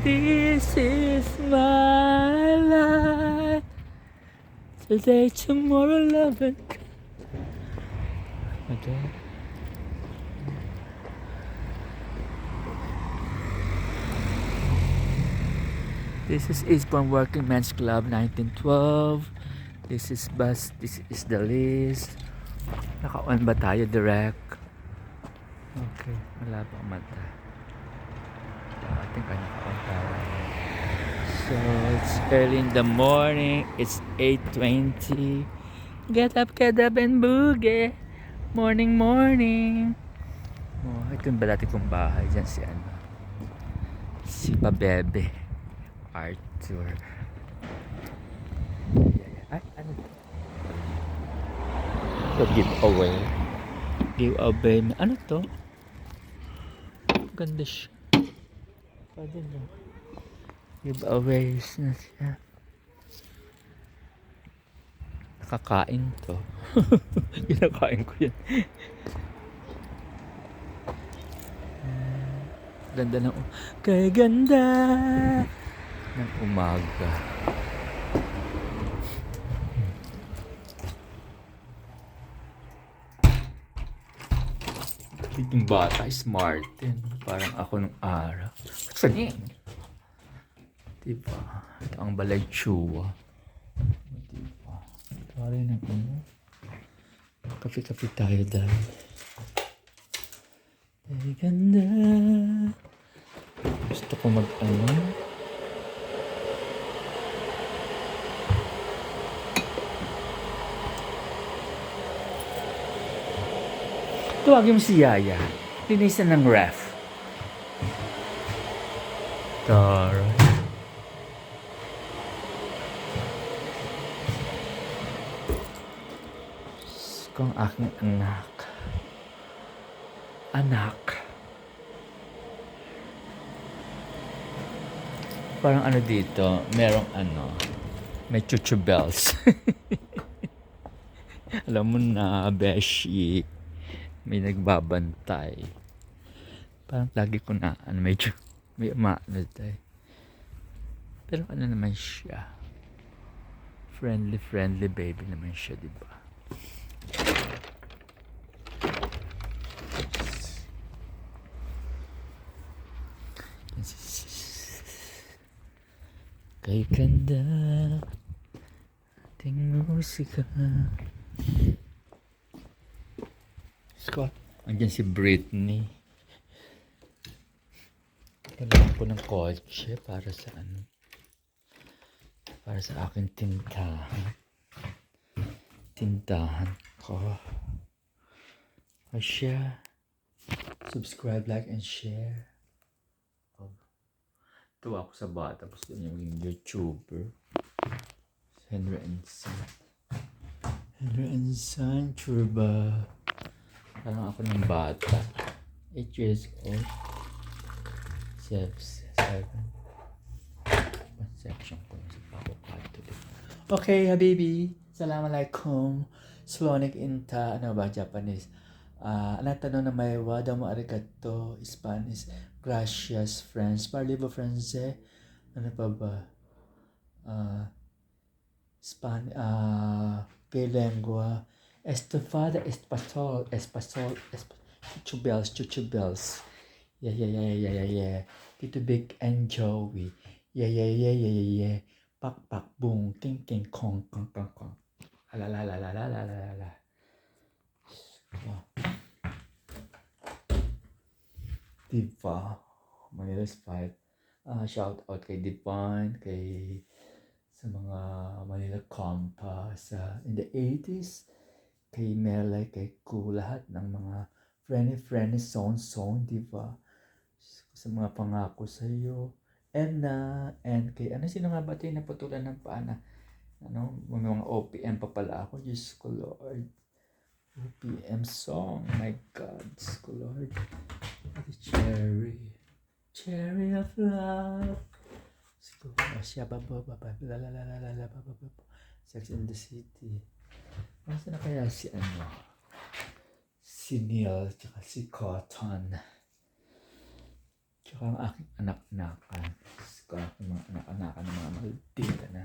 This is my life. Today, tomorrow, love and... Okay. This is Eastbourne Working Men's Club 1912. This is bus. This is the list. Naka-on ba tayo direct? Okay, wala pa mata. I think I naka-on tayo. So it's early in the morning. It's 8:20. Get up and boogie. Morning, morning. Oh, ito yung balati kong bahay. Diyan si ano. Si Pabebe. Arthur. Ay, ano? So, giveaway. Giveaway. Ano to? Ganda siya. Pwede na. Giveaways na siya. Nakakain to. Kinakain ko yan. Ganda ng... Kay ganda ng umaga. Yung bata is Martin. Parang ako nung araw. Saan yun? Diba? Ito ang balay chua. Diba? Pare ng ano. Kape-kape tayo dahil. Ay ganda. Gusto ko mag-ano. Tuwagin mo si Yaya. Linisan ng ref. Tara. Kung aking anak. Anak. Parang ano dito, merong ano, may chuchu bells. Alam mo na, beshi. May nagbabantay. Parang lagi ko na ano, medyo may umaano tayo. Pero ano naman siya, friendly baby naman siya, diba? Kay ganda ating musika. Scott, andyan si Britney. Kailangan ko ng kotse para sa ano, para sa aking tindahan ko. Siya, subscribe, like, and share. Tuwa ako sa bata, tapos doon yung maging YouTuber. Henry and Son, sure ba? Parang ako ng bata. 8 years old. 7. Section ko sa pakukato. Okay, habibi. Assalamualaikum. Slonik inta. Ano ba? Japanese. Natanong na may wada mo arigato. Spanish. Gracias, French. Parlibo Francais. Ano pa ba? Spanish. Bilengua. Estofada, espasol. Chuchu bells. Yeah. Tito Big and Joey. Yeah. Pak, boom. King, kong. La. Diva. Manila's fight. Shout out kay Divine, sa mga Manila Compa in the 80s. Kay Melay, kay Ku, lahat ng mga friendly zone, diba? Sa mga pangako sa'yo. And kay, sino nga ba ito yung naputulan ng paana? May mga OPM pa pala ako. Diyos ko, Lord. OPM song. My God, Diyos ko, Lord. Cherry of love. Siguro, siya, Sex in the City. Masa na kaya si Neil, tsaka si Cotton, tsaka ang aking anak-anakan. ka, yung mga anak-anak ng mga Maldita na.